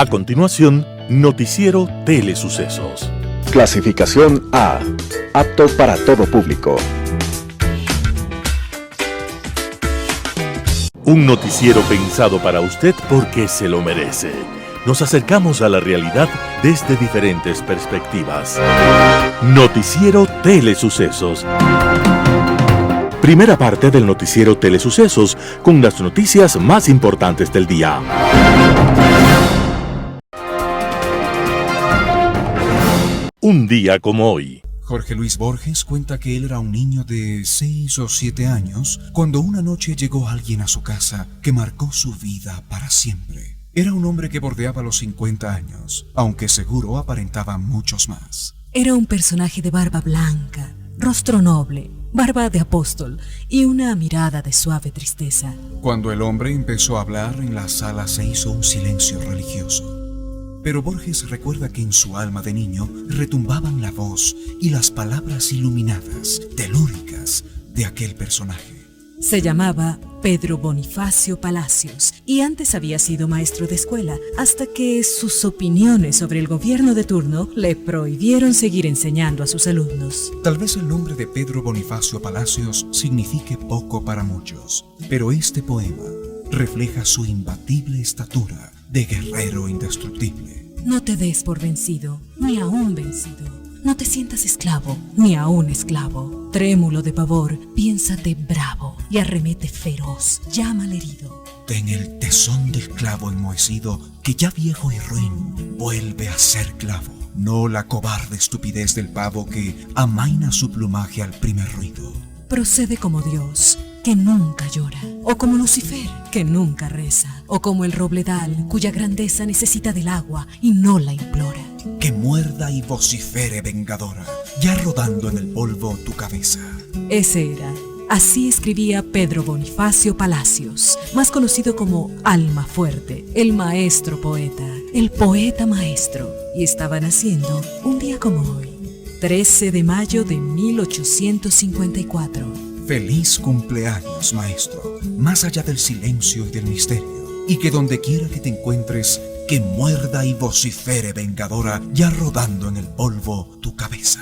A continuación, Noticiero Telesucesos. Clasificación A. Apto para todo público. Un noticiero pensado para usted porque se lo merece. Nos acercamos a la realidad desde diferentes perspectivas. Noticiero Telesucesos. Primera parte del Noticiero Telesucesos con las noticias más importantes del día. Un día como hoy. Jorge Luis Borges cuenta que él era un niño de 6 o 7 años cuando una noche llegó alguien a su casa que marcó su vida para siempre. Era un hombre que bordeaba los 50 años, aunque seguro aparentaba muchos más. Era un personaje de barba blanca, rostro noble, barba de apóstol y una mirada de suave tristeza. Cuando el hombre empezó a hablar, en la sala se hizo un silencio religioso. Pero Borges recuerda que en su alma de niño retumbaban la voz y las palabras iluminadas, telúricas, de aquel personaje. Se llamaba Pedro Bonifacio Palacios y antes había sido maestro de escuela hasta que sus opiniones sobre el gobierno de turno le prohibieron seguir enseñando a sus alumnos. Tal vez el nombre de Pedro Bonifacio Palacios signifique poco para muchos, pero este poema refleja su imbatible estatura de guerrero indestructible. No te des por vencido, ni aún vencido. No te sientas esclavo, ni aún esclavo. Trémulo de pavor, piénsate bravo y arremete feroz, llama al herido. Ten el tesón del clavo enmohecido, que ya viejo y ruin vuelve a ser clavo. No la cobarde estupidez del pavo que amaina su plumaje al primer ruido. Procede como Dios, que nunca llora, o como Lucifer, que nunca reza, o como el robledal, cuya grandeza necesita del agua y no la implora. Que muerda y vocifere vengadora, ya rodando en el polvo tu cabeza. Ese era. Así escribía Pedro Bonifacio Palacios, más conocido como Almafuerte, el maestro poeta, el poeta maestro, y estaba naciendo un día como hoy, 13 de mayo de 1854. Feliz cumpleaños, maestro, más allá del silencio y del misterio, y que donde quiera que te encuentres, que muerda y vocifere vengadora, ya rodando en el polvo tu cabeza.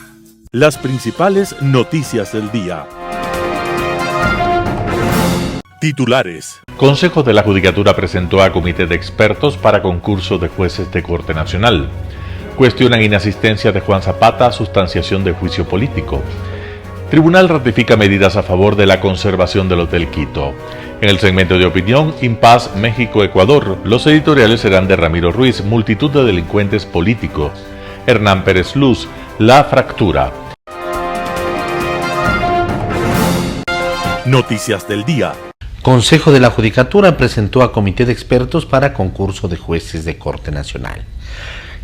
Las principales noticias del día. Titulares. Consejo de la Judicatura presentó a comité de expertos para concurso de jueces de Corte Nacional. Cuestionan inasistencia de Juan Zapata a sustanciación de juicio político. Tribunal ratifica medidas a favor de la conservación del Hotel Quito. En el segmento de opinión, Impas México-Ecuador, los editoriales serán de Ramiro Ruiz, Multitud de delincuentes políticos. Hernán Pérez Luz, La fractura. Noticias del día. Consejo de la Judicatura presentó a comité de expertos para concurso de jueces de Corte Nacional.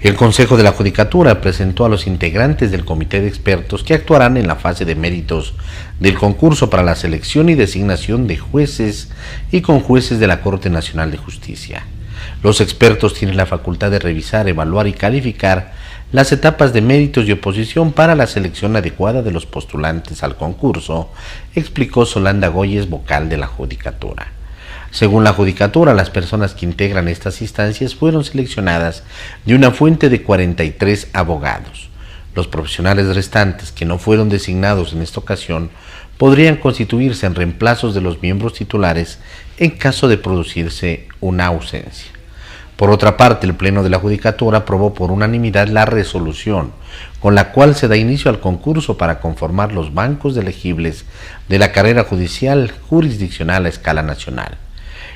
El Consejo de la Judicatura presentó a los integrantes del comité de expertos que actuarán en la fase de méritos del concurso para la selección y designación de jueces y conjueces de la Corte Nacional de Justicia. Los expertos tienen la facultad de revisar, evaluar y calificar las etapas de méritos y oposición para la selección adecuada de los postulantes al concurso, explicó Solanda Goyes, vocal de la Judicatura. Según la Judicatura, las personas que integran estas instancias fueron seleccionadas de una fuente de 43 abogados. Los profesionales restantes que no fueron designados en esta ocasión podrían constituirse en reemplazos de los miembros titulares en caso de producirse una ausencia. Por otra parte, el Pleno de la Judicatura aprobó por unanimidad la resolución con la cual se da inicio al concurso para conformar los bancos de elegibles de la carrera judicial jurisdiccional a escala nacional.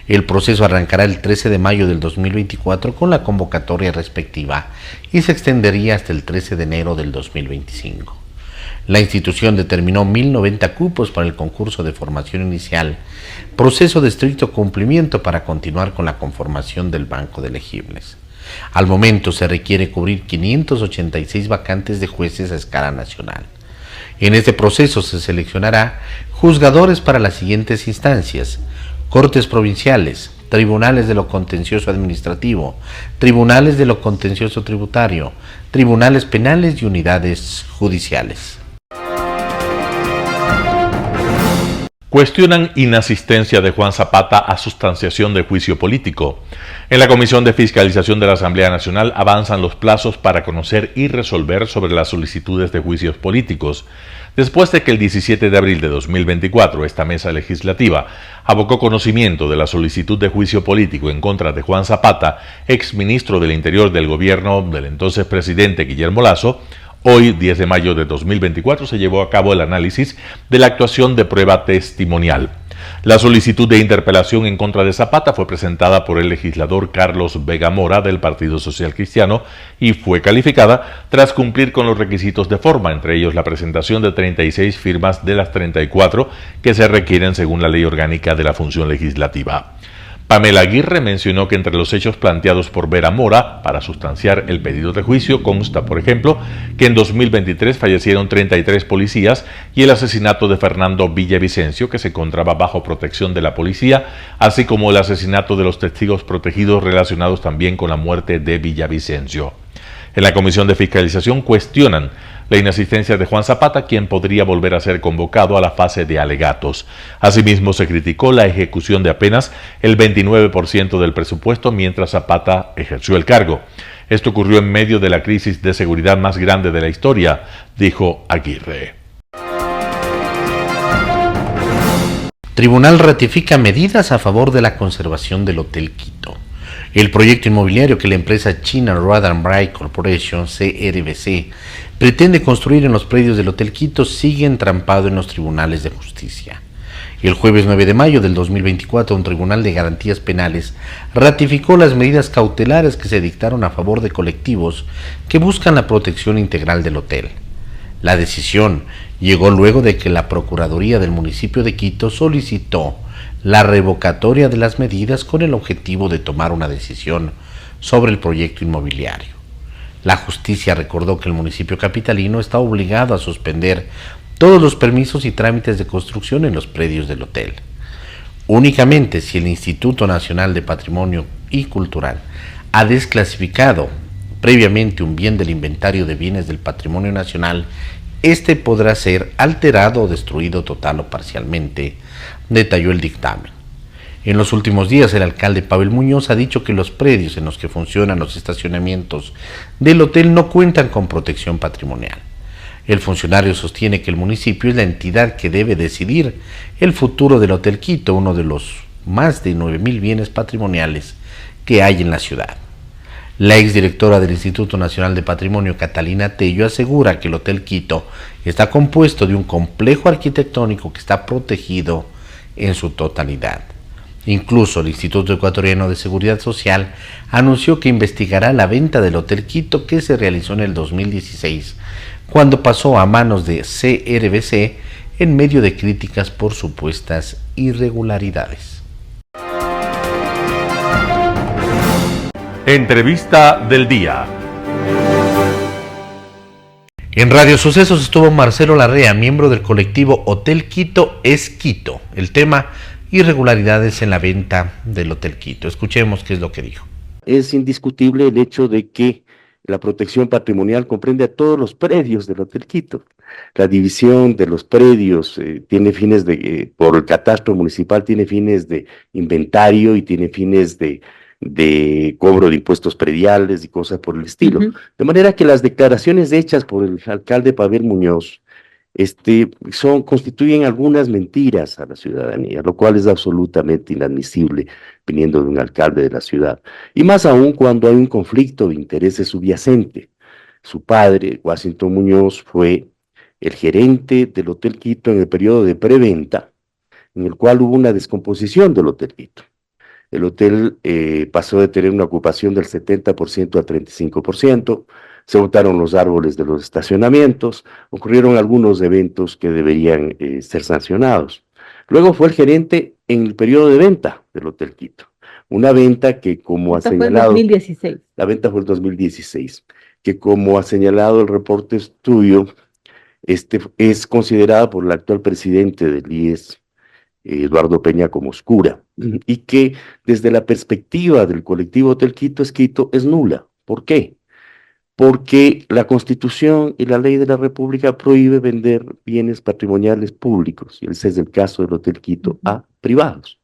El proceso arrancará el 13 de mayo del 2024 con la convocatoria respectiva y se extendería hasta el 13 de enero del 2025. La institución determinó 1.090 cupos para el concurso de formación inicial, proceso de estricto cumplimiento para continuar con la conformación del banco de elegibles. Al momento se requiere cubrir 586 vacantes de jueces a escala nacional. En este proceso se seleccionará juzgadores para las siguientes instancias: Cortes provinciales, tribunales de lo contencioso administrativo, tribunales de lo contencioso tributario, tribunales penales y unidades judiciales. Cuestionan inasistencia de Juan Zapata a sustanciación de juicio político. En la Comisión de Fiscalización de la Asamblea Nacional avanzan los plazos para conocer y resolver sobre las solicitudes de juicios políticos, después de que el 17 de abril de 2024 esta mesa legislativa abocó conocimiento de la solicitud de juicio político en contra de Juan Zapata, exministro del Interior del gobierno del entonces presidente Guillermo Lasso. Hoy, 10 de mayo de 2024, se llevó a cabo el análisis de la actuación de prueba testimonial. La solicitud de interpelación en contra de Zapata fue presentada por el legislador Carlos Vega Mora del Partido Social Cristiano y fue calificada tras cumplir con los requisitos de forma, entre ellos la presentación de 36 firmas de las 34 que se requieren según la Ley Orgánica de la Función Legislativa. Pamela Aguirre mencionó que entre los hechos planteados por Vera Mora para sustanciar el pedido de juicio consta, por ejemplo, que en 2023 fallecieron 33 policías y el asesinato de Fernando Villavicencio, que se encontraba bajo protección de la policía, así como el asesinato de los testigos protegidos relacionados también con la muerte de Villavicencio. En la Comisión de Fiscalización cuestionan la inasistencia de Juan Zapata, quien podría volver a ser convocado a la fase de alegatos. Asimismo, se criticó la ejecución de apenas el 29% del presupuesto mientras Zapata ejerció el cargo. Esto ocurrió en medio de la crisis de seguridad más grande de la historia, dijo Aguirre. Tribunal ratifica medidas a favor de la conservación del Hotel Quito. El proyecto inmobiliario que la empresa China Road and Bright Corporation, CRBC, pretende construir en los predios del Hotel Quito sigue entrampado en los tribunales de justicia. El jueves 9 de mayo del 2024, un tribunal de garantías penales ratificó las medidas cautelares que se dictaron a favor de colectivos que buscan la protección integral del hotel. La decisión llegó luego de que la Procuraduría del municipio de Quito solicitó la revocatoria de las medidas con el objetivo de tomar una decisión sobre el proyecto inmobiliario. La justicia recordó que el municipio capitalino está obligado a suspender todos los permisos y trámites de construcción en los predios del hotel. Únicamente si el Instituto Nacional de Patrimonio y Cultural ha desclasificado previamente un bien del inventario de bienes del patrimonio nacional, este podrá ser alterado o destruido total o parcialmente, detalló el dictamen. En los últimos días, el alcalde Pavel Muñoz ha dicho que los predios en los que funcionan los estacionamientos del hotel no cuentan con protección patrimonial. El funcionario sostiene que el municipio es la entidad que debe decidir el futuro del Hotel Quito, uno de los más de 9.000 bienes patrimoniales que hay en la ciudad. La exdirectora del Instituto Nacional de Patrimonio, Catalina Tello, asegura que el Hotel Quito está compuesto de un complejo arquitectónico que está protegido en su totalidad. Incluso el Instituto Ecuatoriano de Seguridad Social anunció que investigará la venta del Hotel Quito que se realizó en el 2016, cuando pasó a manos de CRBC en medio de críticas por supuestas irregularidades. Entrevista del día. En Radio Sucesos estuvo Marcelo Larrea, miembro del colectivo Hotel Quito es Quito. El tema: irregularidades en la venta del Hotel Quito. Escuchemos qué es lo que dijo. Es indiscutible el hecho de que la protección patrimonial comprende a todos los predios del Hotel Quito. La división de los predios tiene fines por el catastro municipal, tiene fines de inventario y tiene fines de cobro de impuestos prediales y cosas por el estilo. De manera que las declaraciones hechas por el alcalde Pavel Muñoz constituyen algunas mentiras a la ciudadanía, lo cual es absolutamente inadmisible viniendo de un alcalde de la ciudad. Y más aún cuando hay un conflicto de intereses subyacente. Su padre, Washington Muñoz, fue el gerente del Hotel Quito en el periodo de preventa, en el cual hubo una descomposición del Hotel Quito. El hotel pasó de tener una ocupación del 70% al 35%, se botaron los árboles de los estacionamientos, ocurrieron algunos eventos que deberían ser sancionados. Luego fue el gerente en el periodo de venta del Hotel Quito. Una venta que, como ha señalado... Fue en 2016. La venta fue en 2016, que como ha señalado el reporte estudio, es considerada por el actual presidente del IES, Eduardo Peña, como oscura, y que desde la perspectiva del colectivo Hotel Quito es nula. ¿Por qué? porque la Constitución y la ley de la República prohíbe vender bienes patrimoniales públicos, y ese es el caso del Hotel Quito, a privados.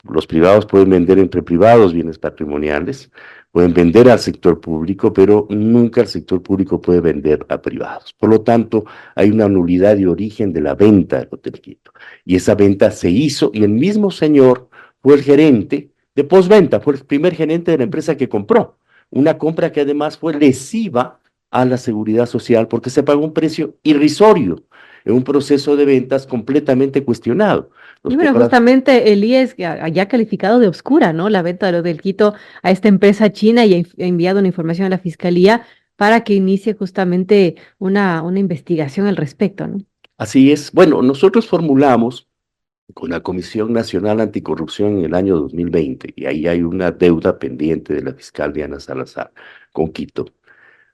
Los privados pueden vender entre privados bienes patrimoniales, pueden vender al sector público, pero nunca el sector público puede vender a privados. Por lo tanto, hay una nulidad de origen de la venta del Hotel Quito. Y esa venta se hizo, y el mismo señor fue el gerente de postventa, fue el primer gerente de la empresa que compró. Una compra que además fue lesiva a la seguridad social porque se pagó un precio irrisorio en un proceso de ventas completamente cuestionado. Y bueno, justamente el IES haya calificado de oscura, ¿no? La venta de lo del Quito a esta empresa china y ha enviado una información a la fiscalía para que inicie justamente una investigación al respecto, ¿no? Así es. Bueno, nosotros formulamos con la Comisión Nacional Anticorrupción en el año 2020, y ahí hay una deuda pendiente de la fiscal Diana Salazar con Quito,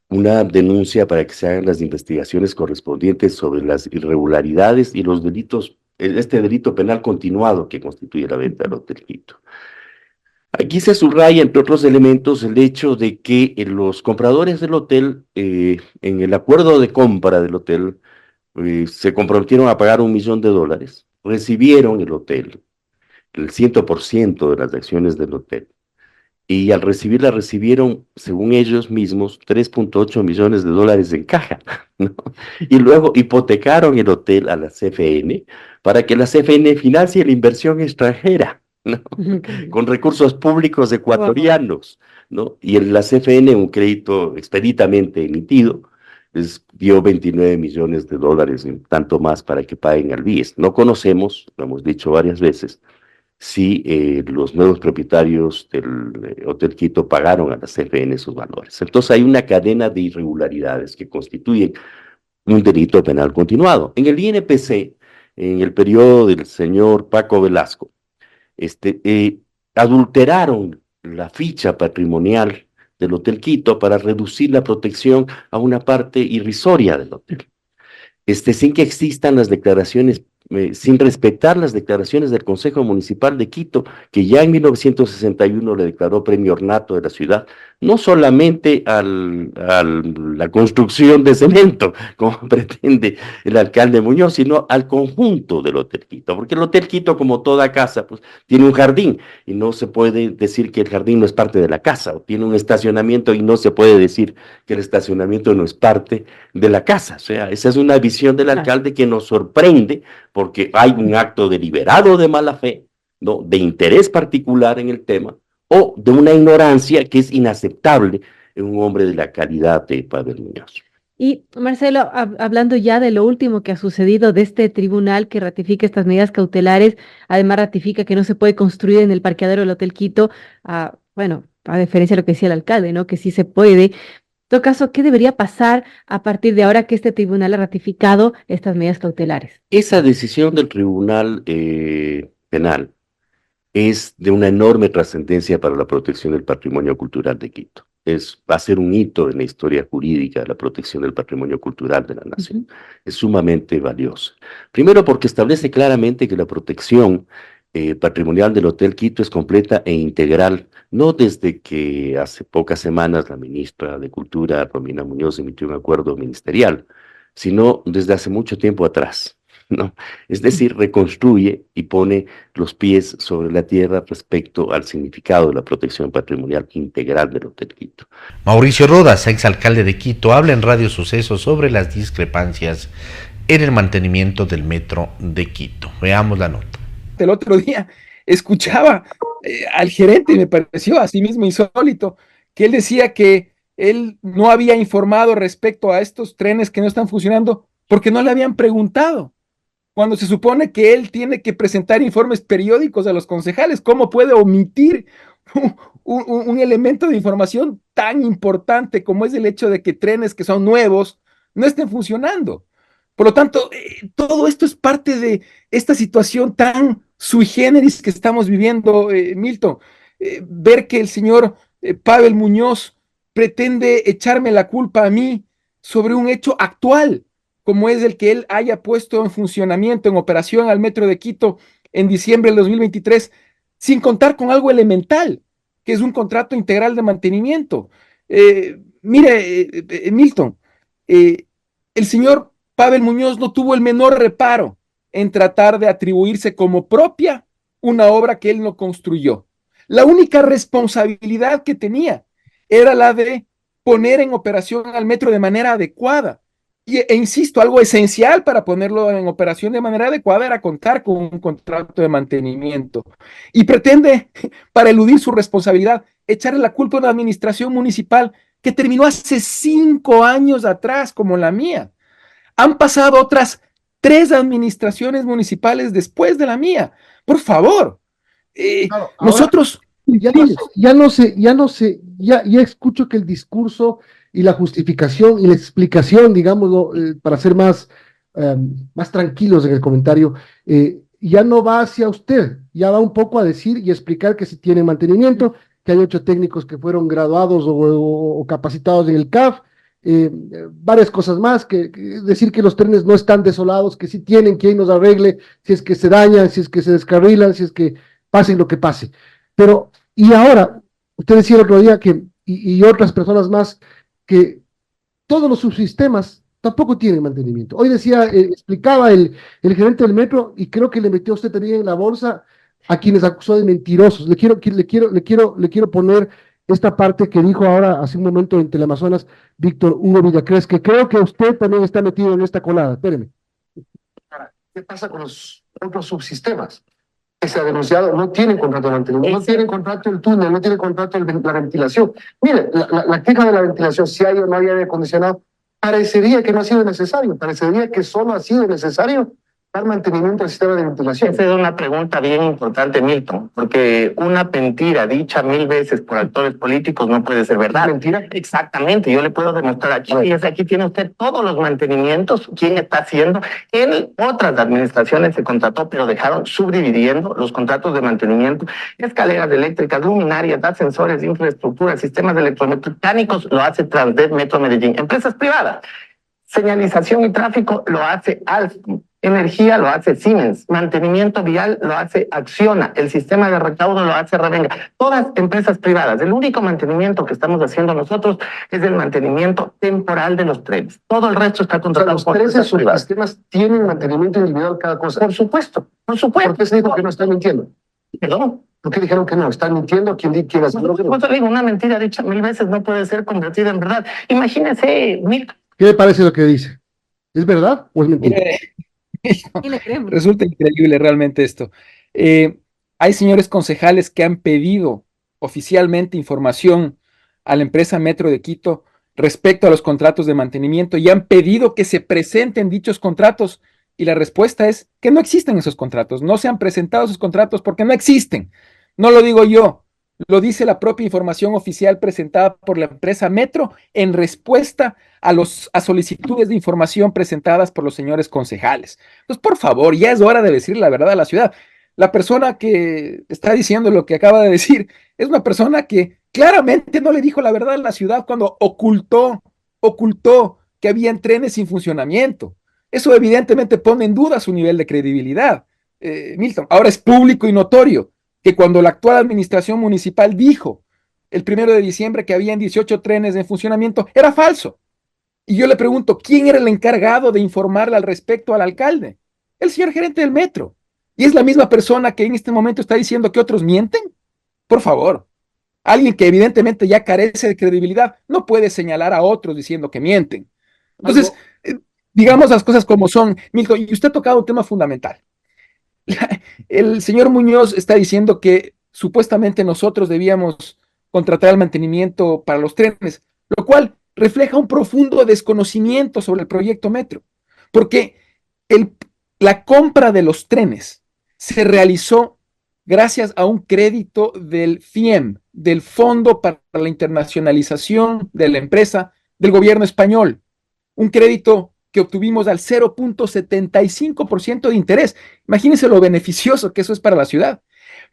una denuncia para que se hagan las investigaciones correspondientes sobre las irregularidades y los delitos, este delito penal continuado que constituye la venta del Hotel Quito. Aquí se subraya, entre otros elementos, el hecho de que los compradores del hotel, en el acuerdo de compra del hotel, se comprometieron a pagar $1.000.000, recibieron el hotel, el 100% de las acciones del hotel, y al recibirla recibieron, según ellos mismos, $3.8 millones en caja, ¿no? Y luego hipotecaron el hotel a la CFN para que la CFN financie la inversión extranjera, ¿no? Con recursos públicos ecuatorianos, ¿no? Y la CFN, un crédito expeditamente emitido, les dio $29 millones, y tanto más para que paguen al BIES. No conocemos, lo hemos dicho varias veces, si los nuevos propietarios del Hotel Quito pagaron a la CFN sus valores. Entonces hay una cadena de irregularidades que constituyen un delito penal continuado. En el INPC, en el periodo del señor Paco Velasco, adulteraron la ficha patrimonial del Hotel Quito para reducir la protección a una parte irrisoria del hotel. Sin que existan las declaraciones, sin respetar las declaraciones del Consejo Municipal de Quito, que ya en 1961 le declaró premio ornato de la ciudad, no solamente a la construcción de cemento, como pretende el alcalde Muñoz, sino al conjunto del Hotel Quito, porque el Hotel Quito, como toda casa, pues tiene un jardín, y no se puede decir que el jardín no es parte de la casa, o tiene un estacionamiento y no se puede decir que el estacionamiento no es parte de la casa. O sea, esa es una visión del alcalde que nos sorprende, porque hay un acto deliberado de mala fe, ¿no? De interés particular en el tema, o de una ignorancia que es inaceptable en un hombre de la calidad de Pavel Muñoz. Y Marcelo, hablando ya de lo último que ha sucedido de este tribunal que ratifica estas medidas cautelares, además ratifica que no se puede construir en el parqueadero del Hotel Quito, bueno, a diferencia de lo que decía el alcalde, ¿no? Que sí se puede. En todo caso, ¿qué debería pasar a partir de ahora que este tribunal ha ratificado estas medidas cautelares? Esa decisión del tribunal penal es de una enorme trascendencia para la protección del patrimonio cultural de Quito. Va a ser un hito en la historia jurídica de la protección del patrimonio cultural de la nación. Es sumamente valioso. Primero porque establece claramente que la protección patrimonial del Hotel Quito es completa e integral, no desde que hace pocas semanas la ministra de Cultura, Romina Muñoz, emitió un acuerdo ministerial, sino desde hace mucho tiempo atrás, ¿no? Es decir, reconstruye y pone los pies sobre la tierra respecto al significado de la protección patrimonial integral del Hotel Quito. Mauricio Rodas, exalcalde de Quito, habla en Radio Sucesos sobre las discrepancias en el mantenimiento del metro de Quito. Veamos la nota. El otro día escuchaba al gerente y me pareció así mismo insólito que él decía que él no había informado respecto a estos trenes que no están funcionando porque no le habían preguntado, cuando se supone que él tiene que presentar informes periódicos a los concejales. ¿Cómo puede omitir un elemento de información tan importante como es el hecho de que trenes que son nuevos no estén funcionando? Por lo tanto, todo esto es parte de esta situación tan sui generis que estamos viviendo, Milton. Ver que el señor Pavel Muñoz pretende echarme la culpa a mí sobre un hecho actual, como es el que él haya puesto en funcionamiento, en operación al Metro de Quito en diciembre del 2023, sin contar con algo elemental, que es un contrato integral de mantenimiento. Mire, Milton, el señor Pavel Muñoz no tuvo el menor reparo en tratar de atribuirse como propia una obra que él no construyó. La única responsabilidad que tenía era la de poner en operación al metro de manera adecuada. E insisto, algo esencial para ponerlo en operación de manera adecuada era contar con un contrato de mantenimiento. Y pretende, para eludir su responsabilidad, echarle la culpa a una administración municipal que terminó hace 5 años atrás, como la mía. Han pasado otras 3 administraciones municipales después de la mía. Por favor, Claro, ahora nosotros ya escucho que el discurso y la justificación y la explicación, digámoslo, para ser más tranquilos en el comentario, ya no va hacia usted, ya va un poco a decir y explicar que si tiene mantenimiento, que hay 8 técnicos que fueron graduados o capacitados en el CAF, varias cosas más, que decir que los trenes no están desolados, que sí tienen quien nos arregle, si es que se dañan, si es que se descarrilan, si es que pase lo que pase. Pero, y ahora, usted decía el otro día y otras personas más, que todos los subsistemas tampoco tienen mantenimiento. Hoy decía, explicaba el gerente del metro, y creo que le metió a usted también en la bolsa a quienes acusó de mentirosos. Le quiero poner esta parte que dijo ahora, hace un momento, en Teleamazonas, Víctor Hugo Villacrés, que creo que usted también está metido en esta colada. Espéreme. ¿Qué pasa con los otros subsistemas que se ha denunciado? No tienen contrato de mantenimiento, no tienen contrato el túnel, no tienen contrato la ventilación. Mire, la queja de la ventilación, si hay o no hay aire acondicionado, parecería que no ha sido necesario, parecería que solo ha sido necesario dar mantenimiento al sistema de ventilación. Esa es una pregunta bien importante, Milton, porque una mentira dicha 1000 veces por actores políticos no puede ser verdad. ¿Mentira? Exactamente, yo le puedo demostrar aquí. Fíjese, aquí tiene usted todos los mantenimientos, quién está haciendo. En otras administraciones se contrató, pero dejaron subdividiendo los contratos de mantenimiento, escaleras eléctricas, luminarias, ascensores, infraestructura, sistemas electromecánicos, lo hace Transdev Metro Medellín. Empresas privadas. Señalización y tráfico lo hace Alstom. Energía lo hace Siemens, mantenimiento vial lo hace Acciona, el sistema de recaudo lo hace Revenga, todas empresas privadas. El único mantenimiento que estamos haciendo nosotros es el mantenimiento temporal de los trenes. Todo el resto está contratado por empresas privadas. ¿Los 13 subsistemas tienen mantenimiento individual cada cosa? Por supuesto, por supuesto. ¿Por qué se dijo que no están mintiendo? Perdón. ¿Por qué dijeron que no? ¿Están mintiendo? ¿Quién aseguró que no? Por eso digo, una mentira dicha 1000 veces no puede ser convertida en verdad. Imagínese, ¿Qué le parece lo que dice? ¿Es verdad o es mentira? ¿Qué le creemos? Resulta increíble realmente esto. Hay señores concejales que han pedido oficialmente información a la empresa Metro de Quito respecto a los contratos de mantenimiento y han pedido que se presenten dichos contratos, y la respuesta es que no existen esos contratos, no se han presentado esos contratos porque no existen. No lo digo yo, lo dice la propia información oficial presentada por la empresa Metro en respuesta a solicitudes de información presentadas por los señores concejales. Entonces, por favor, ya es hora de decir la verdad a la ciudad. La persona que está diciendo lo que acaba de decir es una persona que claramente no le dijo la verdad a la ciudad cuando ocultó que habían trenes sin funcionamiento. Eso evidentemente pone en duda su nivel de credibilidad. Milton, ahora es público y notorio que cuando la actual administración municipal dijo el 1 de diciembre que habían 18 trenes en funcionamiento, era falso. Y yo le pregunto, ¿quién era el encargado de informarle al respecto al alcalde? El señor gerente del metro. Y es la misma persona que en este momento está diciendo que otros mienten. Por favor, alguien que evidentemente ya carece de credibilidad no puede señalar a otros diciendo que mienten. Entonces, digamos las cosas como son. Milton, y usted ha tocado un tema fundamental. El señor Muñoz está diciendo que supuestamente nosotros debíamos contratar el mantenimiento para los trenes, lo cual refleja un profundo desconocimiento sobre el proyecto Metro, porque la compra de los trenes se realizó gracias a un crédito del FIEM, del Fondo para la Internacionalización de la Empresa del gobierno español, un crédito que obtuvimos al 0.75% de interés. Imagínense lo beneficioso que eso es para la ciudad.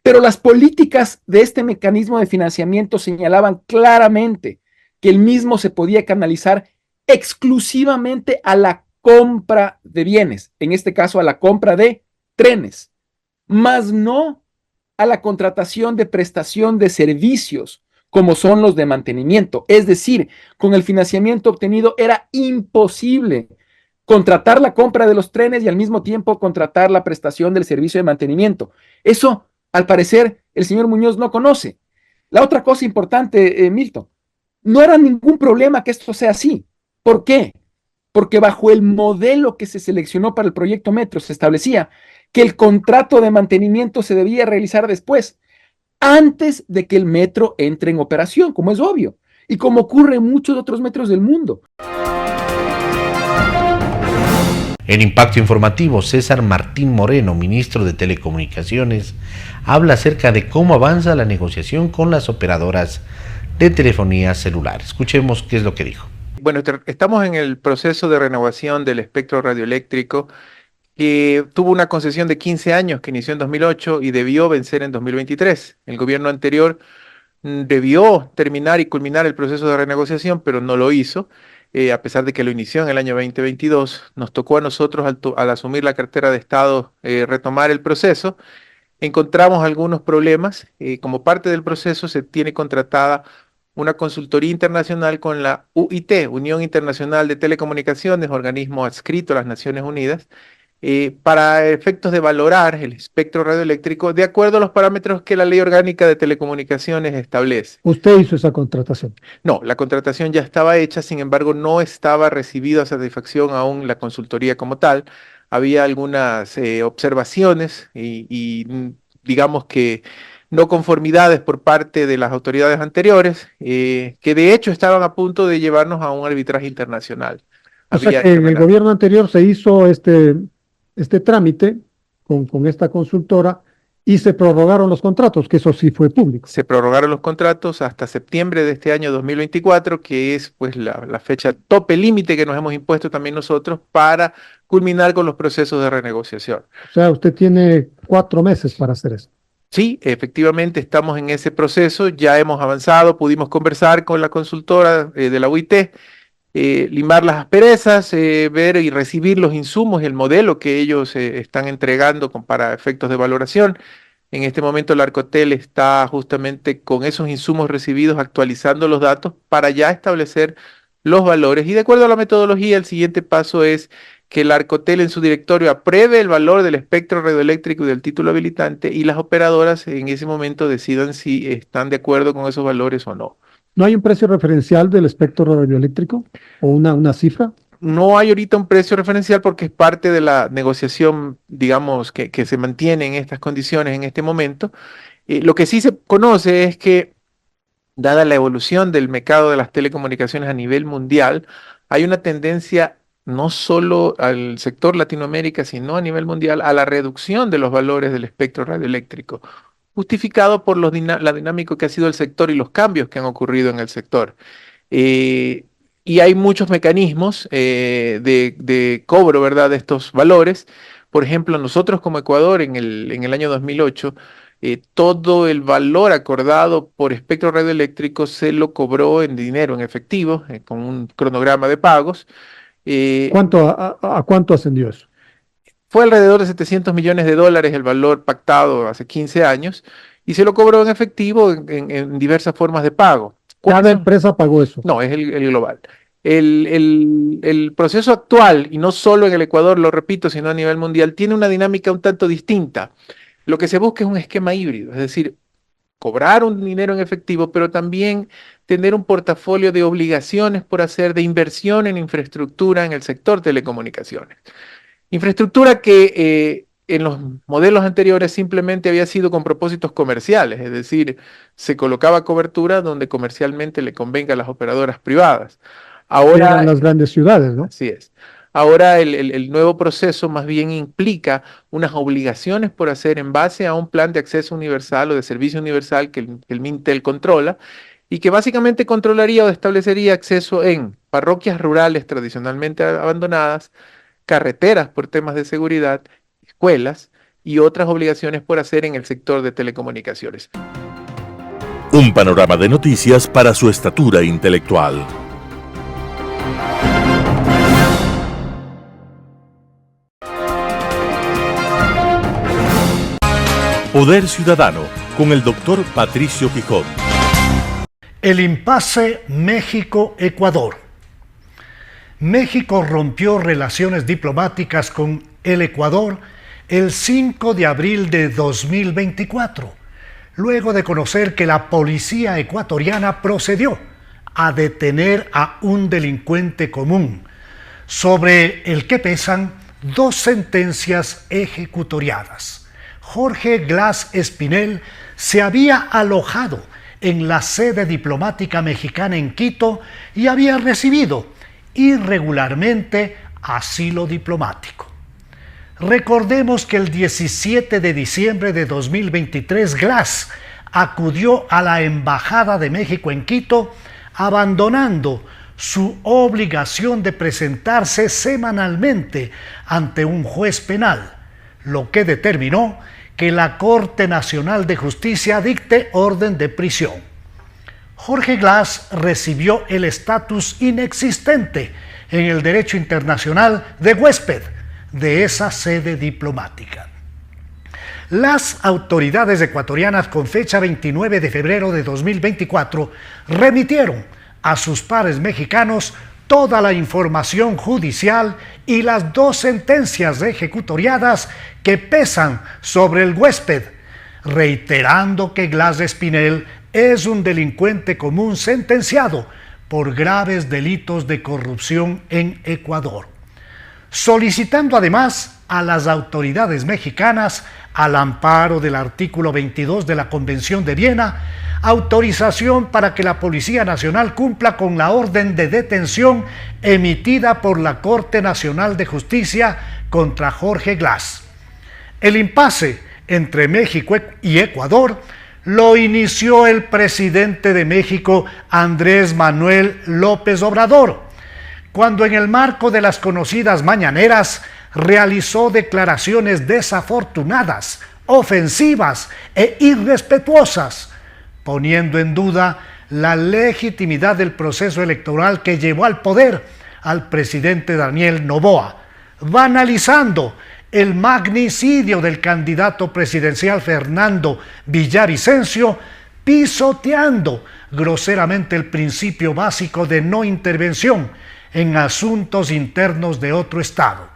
Pero las políticas de este mecanismo de financiamiento señalaban claramente que el mismo se podía canalizar exclusivamente a la compra de bienes, en este caso a la compra de trenes, más no a la contratación de prestación de servicios, como son los de mantenimiento. Es decir, con el financiamiento obtenido era imposible contratar la compra de los trenes y al mismo tiempo contratar la prestación del servicio de mantenimiento. Eso, al parecer, el señor Muñoz no conoce. La otra cosa importante, Milton, no era ningún problema que esto sea así. ¿Por qué? Porque bajo el modelo que se seleccionó para el proyecto Metro se establecía que el contrato de mantenimiento se debía realizar después, antes de que el metro entre en operación, como es obvio, y como ocurre en muchos otros metros del mundo. En Impacto Informativo, César Martín Moreno, ministro de Telecomunicaciones, habla acerca de cómo avanza la negociación con las operadoras de telefonía celular. Escuchemos qué es lo que dijo. Bueno, estamos en el proceso de renovación del espectro radioeléctrico que tuvo una concesión de 15 años que inició en 2008 y debió vencer en 2023. El gobierno anterior debió terminar y culminar el proceso de renegociación, pero no lo hizo, a pesar de que lo inició en el año 2022. Nos tocó a nosotros, al asumir la cartera de Estado, retomar el proceso. Encontramos algunos problemas. Como parte del proceso se tiene contratada una consultoría internacional con la UIT, Unión Internacional de Telecomunicaciones, organismo adscrito a las Naciones Unidas, para efectos de valorar el espectro radioeléctrico de acuerdo a los parámetros que la Ley Orgánica de Telecomunicaciones establece. ¿Usted hizo esa contratación? No, la contratación ya estaba hecha, sin embargo no estaba recibida a satisfacción aún la consultoría como tal. Había algunas observaciones y digamos que no conformidades por parte de las autoridades anteriores, que de hecho estaban a punto de llevarnos a un arbitraje internacional. O sea que en el gobierno anterior se hizo este trámite con esta consultora y se prorrogaron los contratos, que eso sí fue público. Se prorrogaron los contratos hasta septiembre de este año 2024, que es pues la fecha tope límite que nos hemos impuesto también nosotros para culminar con los procesos de renegociación. O sea, usted tiene 4 meses para hacer eso. Sí, efectivamente estamos en ese proceso, ya hemos avanzado, pudimos conversar con la consultora de la UIT, limar las asperezas, ver y recibir los insumos y el modelo que ellos están entregando para efectos de valoración. En este momento la Arcotel está justamente con esos insumos recibidos actualizando los datos para ya establecer los valores y de acuerdo a la metodología el siguiente paso es que la Arcotel en su directorio apruebe el valor del espectro radioeléctrico y del título habilitante y las operadoras en ese momento decidan si están de acuerdo con esos valores o no. ¿No hay un precio referencial del espectro radioeléctrico o una cifra? No hay ahorita un precio referencial porque es parte de la negociación, digamos, que se mantiene en estas condiciones en este momento. Lo que sí se conoce es que, dada la evolución del mercado de las telecomunicaciones a nivel mundial, hay una tendencia no solo al sector Latinoamérica, sino a nivel mundial, a la reducción de los valores del espectro radioeléctrico, justificado por la dinámica que ha sido el sector y los cambios que han ocurrido en el sector. Y hay muchos mecanismos de cobro, ¿verdad?, de estos valores. Por ejemplo, nosotros como Ecuador en el año 2008, todo el valor acordado por espectro radioeléctrico se lo cobró en dinero, en efectivo, con un cronograma de pagos. ¿A cuánto ascendió eso? Fue alrededor de $700 millones el valor pactado hace 15 años y se lo cobró en efectivo en diversas formas de pago. ¿Cada empresa pagó eso? No, es el global. El proceso actual, y no solo en el Ecuador, lo repito, sino a nivel mundial, tiene una dinámica un tanto distinta. Lo que se busca es un esquema híbrido, es decir, cobrar un dinero en efectivo, pero también tener un portafolio de obligaciones por hacer de inversión en infraestructura en el sector telecomunicaciones. Infraestructura que en los modelos anteriores simplemente había sido con propósitos comerciales, es decir, se colocaba cobertura donde comercialmente le convenga a las operadoras privadas. Ahora, eran las grandes ciudades, ¿no? Así es. Ahora el nuevo proceso más bien implica unas obligaciones por hacer en base a un plan de acceso universal o de servicio universal que el Mintel controla y que básicamente controlaría o establecería acceso en parroquias rurales tradicionalmente abandonadas, carreteras por temas de seguridad, escuelas y otras obligaciones por hacer en el sector de telecomunicaciones. Un panorama de noticias para su estatura intelectual. Poder Ciudadano con el doctor Patricio Quijón. El impasse México-Ecuador. México rompió relaciones diplomáticas con el Ecuador el 5 de abril de 2024, luego de conocer que la policía ecuatoriana procedió a detener a un delincuente común, sobre el que pesan 2 sentencias ejecutoriadas. Jorge Glass Espinel se había alojado en la sede diplomática mexicana en Quito y había recibido irregularmente asilo diplomático. Recordemos que el 17 de diciembre de 2023 Glass acudió a la Embajada de México en Quito, abandonando su obligación de presentarse semanalmente ante un juez penal, lo que determinó que la Corte Nacional de Justicia dicte orden de prisión. Jorge Glass recibió el estatus inexistente en el derecho internacional de huésped de esa sede diplomática. Las autoridades ecuatorianas, con fecha 29 de febrero de 2024, remitieron a sus pares mexicanos toda la información judicial y las 2 sentencias ejecutoriadas que pesan sobre el huésped, reiterando que Glass Espinel es un delincuente común sentenciado por graves delitos de corrupción en Ecuador, solicitando además a las autoridades mexicanas, al amparo del artículo 22 de la Convención de Viena, autorización para que la Policía Nacional cumpla con la orden de detención emitida por la Corte Nacional de Justicia contra Jorge Glass. El impasse entre México y Ecuador lo inició el presidente de México, Andrés Manuel López Obrador, cuando en el marco de las conocidas mañaneras realizó declaraciones desafortunadas, ofensivas e irrespetuosas, poniendo en duda la legitimidad del proceso electoral que llevó al poder al presidente Daniel Noboa, banalizando el magnicidio del candidato presidencial Fernando Villavicencio, pisoteando groseramente el principio básico de no intervención en asuntos internos de otro Estado.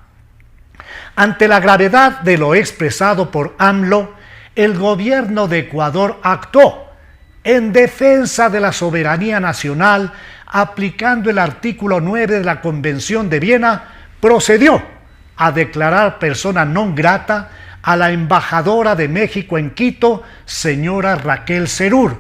Ante la gravedad de lo expresado por AMLO, el gobierno de Ecuador actuó en defensa de la soberanía nacional, aplicando el artículo 9 de la Convención de Viena, procedió a declarar persona non grata a la embajadora de México en Quito, señora Raquel Serur.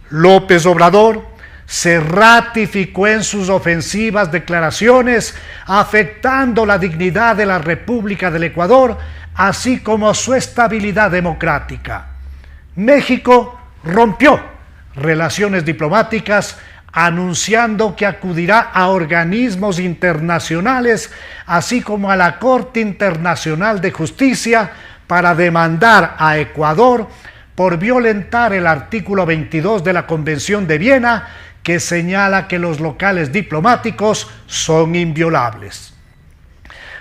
López Obrador se ratificó en sus ofensivas declaraciones, afectando la dignidad de la República del Ecuador, así como su estabilidad democrática. México rompió relaciones diplomáticas, anunciando que acudirá a organismos internacionales, así como a la Corte Internacional de Justicia, para demandar a Ecuador por violentar el artículo 22 de la Convención de Viena, que señala que los locales diplomáticos son inviolables.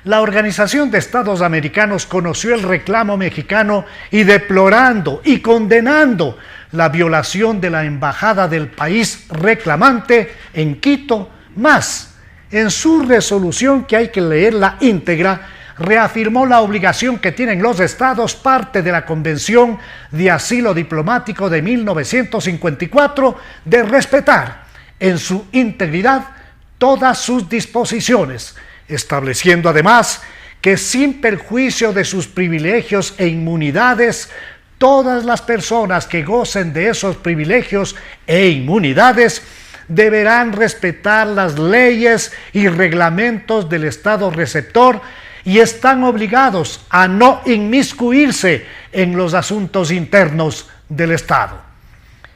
La Organización de Estados Americanos conoció el reclamo mexicano y, deplorando y condenando la violación de la embajada del país reclamante en Quito, más, en su resolución, que hay que leerla íntegra, reafirmó la obligación que tienen los estados, parte de la Convención de Asilo Diplomático de 1954, de respetar en su integridad todas sus disposiciones, estableciendo además que, sin perjuicio de sus privilegios e inmunidades, todas las personas que gocen de esos privilegios e inmunidades deberán respetar las leyes y reglamentos del Estado receptor y están obligados a no inmiscuirse en los asuntos internos del Estado.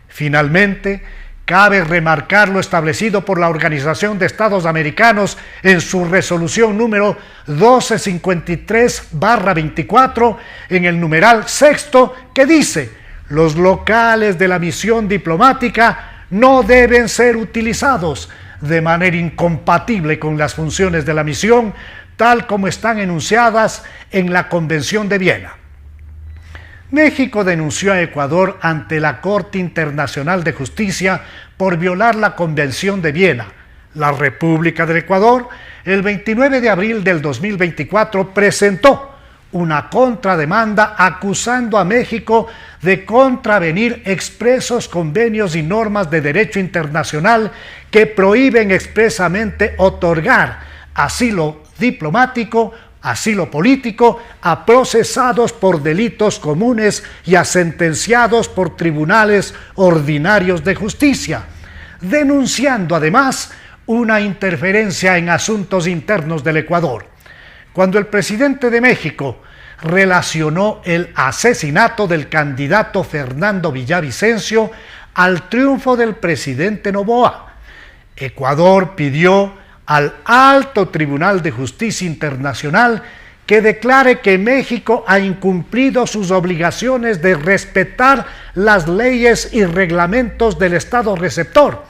Finalmente, cabe remarcar lo establecido por la Organización de Estados Americanos en su resolución número 1253/24, en el numeral 6, que dice: los locales de la misión diplomática no deben ser utilizados de manera incompatible con las funciones de la misión, tal como están enunciadas en la Convención de Viena. México denunció a Ecuador ante la Corte Internacional de Justicia por violar la Convención de Viena. La República del Ecuador, el 29 de abril del 2024, presentó una contrademanda acusando a México de contravenir expresos convenios y normas de derecho internacional que prohíben expresamente otorgar asilo diplomático, asilo político a procesados por delitos comunes y a sentenciados por tribunales ordinarios de justicia, denunciando además una interferencia en asuntos internos del Ecuador. Cuando el presidente de México relacionó el asesinato del candidato Fernando Villavicencio al triunfo del presidente Noboa, Ecuador pidió al Alto Tribunal de Justicia Internacional que declare que México ha incumplido sus obligaciones de respetar las leyes y reglamentos del Estado receptor,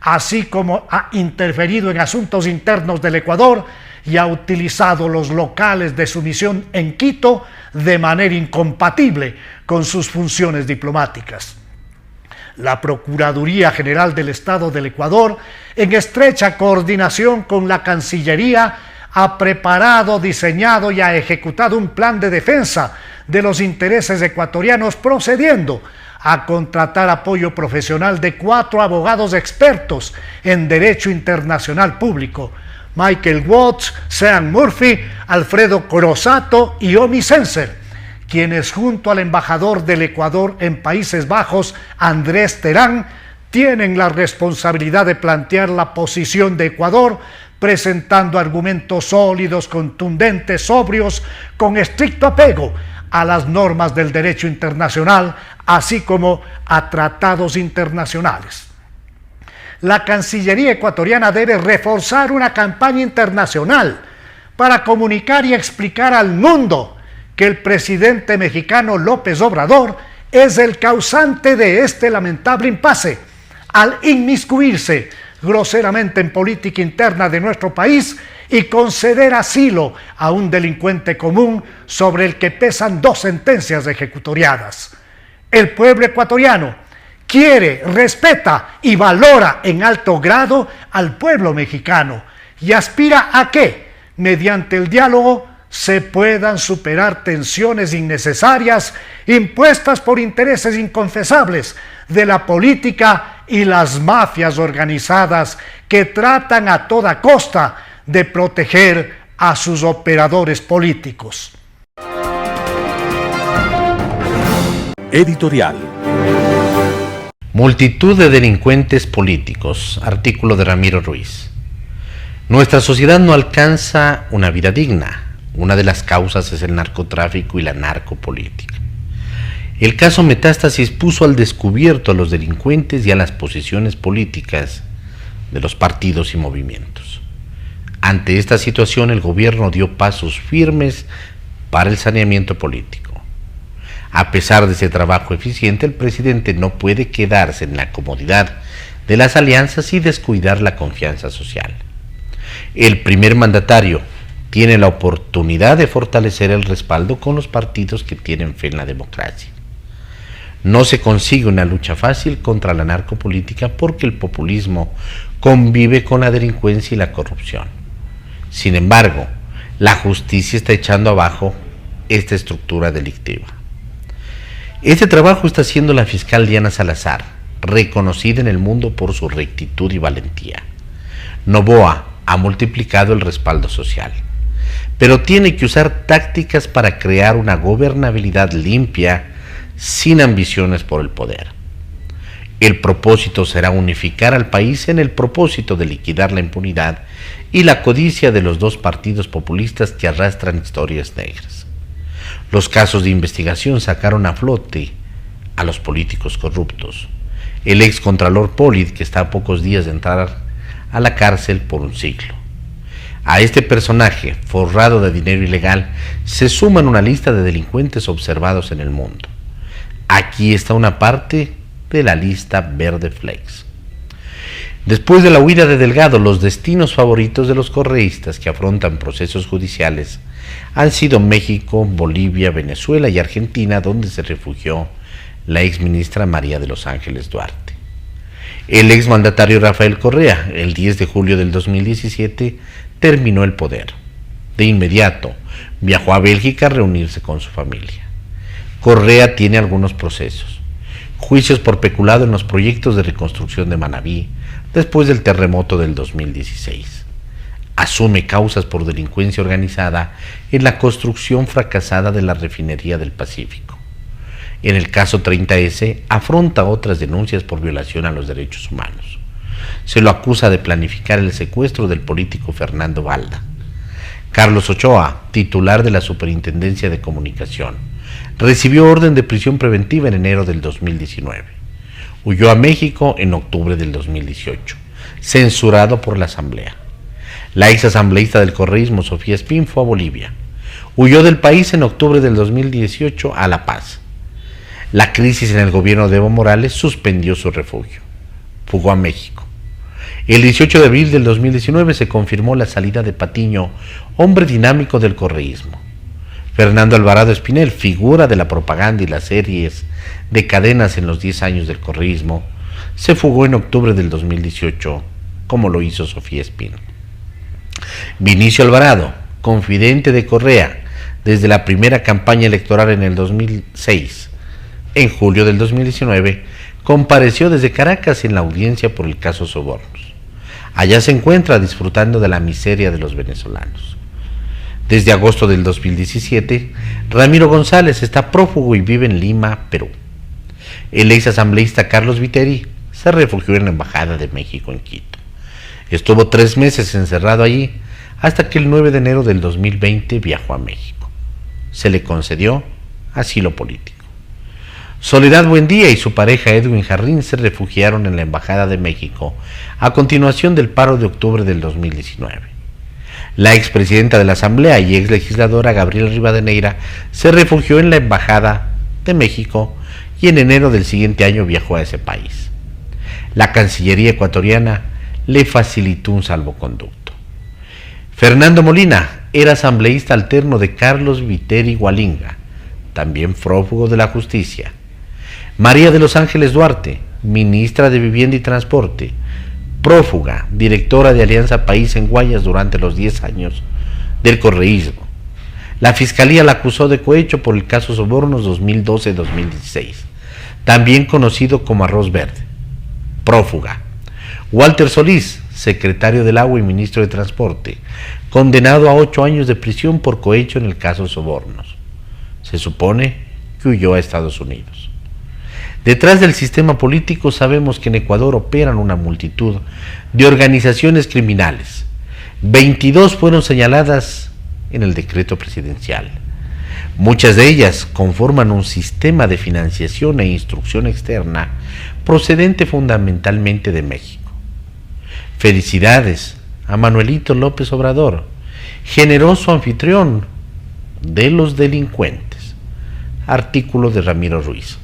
así como ha interferido en asuntos internos del Ecuador y ha utilizado los locales de su misión en Quito de manera incompatible con sus funciones diplomáticas. La Procuraduría General del Estado del Ecuador, en estrecha coordinación con la Cancillería, ha preparado, diseñado y ha ejecutado un plan de defensa de los intereses ecuatorianos, procediendo a contratar apoyo profesional de 4 abogados expertos en Derecho Internacional Público: Michael Watts, Sean Murphy, Alfredo Corosato y Omi Senser, quienes junto al embajador del Ecuador en Países Bajos, Andrés Terán, tienen la responsabilidad de plantear la posición de Ecuador, presentando argumentos sólidos, contundentes, sobrios, con estricto apego a las normas del derecho internacional, así como a tratados internacionales. La Cancillería ecuatoriana debe reforzar una campaña internacional para comunicar y explicar al mundo que el presidente mexicano López Obrador es el causante de este lamentable impasse al inmiscuirse groseramente en política interna de nuestro país y conceder asilo a un delincuente común sobre el que pesan 2 sentencias ejecutoriadas. El pueblo ecuatoriano quiere, respeta y valora en alto grado al pueblo mexicano y aspira a que, mediante el diálogo, se puedan superar tensiones innecesarias impuestas por intereses inconfesables de la política y las mafias organizadas que tratan a toda costa de proteger a sus operadores políticos. Editorial. Multitud de delincuentes políticos. Artículo de Ramiro Ruiz. Nuestra sociedad no alcanza una vida digna. Una de las causas es el narcotráfico y la narcopolítica. El caso Metástasis puso al descubierto a los delincuentes y a las posiciones políticas de los partidos y movimientos. Ante esta situación, el gobierno dio pasos firmes para el saneamiento político. A pesar de ese trabajo eficiente, el presidente no puede quedarse en la comodidad de las alianzas y descuidar la confianza social. El primer mandatario tiene la oportunidad de fortalecer el respaldo con los partidos que tienen fe en la democracia. No se consigue una lucha fácil contra la narcopolítica porque el populismo convive con la delincuencia y la corrupción. Sin embargo, la justicia está echando abajo esta estructura delictiva. Este trabajo está haciendo la fiscal Diana Salazar, reconocida en el mundo por su rectitud y valentía. Noboa ha multiplicado el respaldo social, pero tiene que usar tácticas para crear una gobernabilidad limpia, sin ambiciones por el poder. El propósito será unificar al país en el propósito de liquidar la impunidad y la codicia de los 2 partidos populistas que arrastran historias negras. Los casos de investigación sacaron a flote a los políticos corruptos. El ex contralor Polit, que está a pocos días de entrar a la cárcel por un siglo. A este personaje, forrado de dinero ilegal, se suman una lista de delincuentes observados en el mundo. Aquí está una parte de la lista verde flex. Después de la huida de Delgado, los destinos favoritos de los correístas que afrontan procesos judiciales han sido México, Bolivia, Venezuela y Argentina, donde se refugió la exministra María de los Ángeles Duarte. El exmandatario Rafael Correa, el 10 de julio del 2017, terminó el poder. De inmediato, viajó a Bélgica a reunirse con su familia. Correa tiene algunos procesos. Juicios por peculado en los proyectos de reconstrucción de Manabí, después del terremoto del 2016. Asume causas por delincuencia organizada en la construcción fracasada de la refinería del Pacífico. En el caso 30S, afronta otras denuncias por violación a los derechos humanos. Se lo acusa de planificar el secuestro del político Fernando Balda. Carlos Ochoa, titular de la Superintendencia de Comunicación, recibió orden de prisión preventiva en enero del 2019. Huyó a México en octubre del 2018, censurado por la Asamblea. La ex asambleísta del correísmo, Sofía Espín, fue a Bolivia. Huyó del país en octubre del 2018 a La Paz. La crisis en el gobierno de Evo Morales suspendió su refugio. Fugó a México. El 18 de abril del 2019 se confirmó la salida de Patiño, hombre dinámico del correísmo. Fernando Alvarado Espinel, figura de la propaganda y las series de cadenas en los 10 años del correísmo, se fugó en octubre del 2018, como lo hizo Sofía Espín. Vinicio Alvarado, confidente de Correa desde la primera campaña electoral en el 2006, en julio del 2019, compareció desde Caracas en la audiencia por el caso Sobornos. Allá se encuentra disfrutando de la miseria de los venezolanos. Desde agosto del 2017, Ramiro González está prófugo y vive en Lima, Perú. El ex asambleísta Carlos Viteri se refugió en la Embajada de México en Quito. Estuvo 3 meses encerrado allí hasta que el 9 de enero del 2020 viajó a México. Se le concedió asilo político. Soledad Buendía y su pareja Edwin Jarrín se refugiaron en la Embajada de México a continuación del paro de octubre del 2019. La expresidenta de la Asamblea y ex legisladora Gabriela Rivadeneira se refugió en la Embajada de México y en enero del siguiente año viajó a ese país. La Cancillería ecuatoriana le facilitó un salvoconducto. Fernando Molina era asambleísta alterno de Carlos Viteri Gualinga, también prófugo de la justicia. María de los Ángeles Duarte, ministra de Vivienda y Transporte, prófuga, directora de Alianza País en Guayas durante los 10 años del correísmo. La Fiscalía la acusó de cohecho por el caso Sobornos 2012-2016, también conocido como Arroz Verde. Prófuga. Walter Solís, secretario del Agua y ministro de Transporte, condenado a 8 años de prisión por cohecho en el caso Sobornos. Se supone que huyó a Estados Unidos. Detrás del sistema político sabemos que en Ecuador operan una multitud de organizaciones criminales. 22 fueron señaladas en el decreto presidencial. Muchas de ellas conforman un sistema de financiación e instrucción externa procedente fundamentalmente de México. Felicidades a Manuelito López Obrador, generoso anfitrión de los delincuentes. Artículo de Ramiro Ruiz.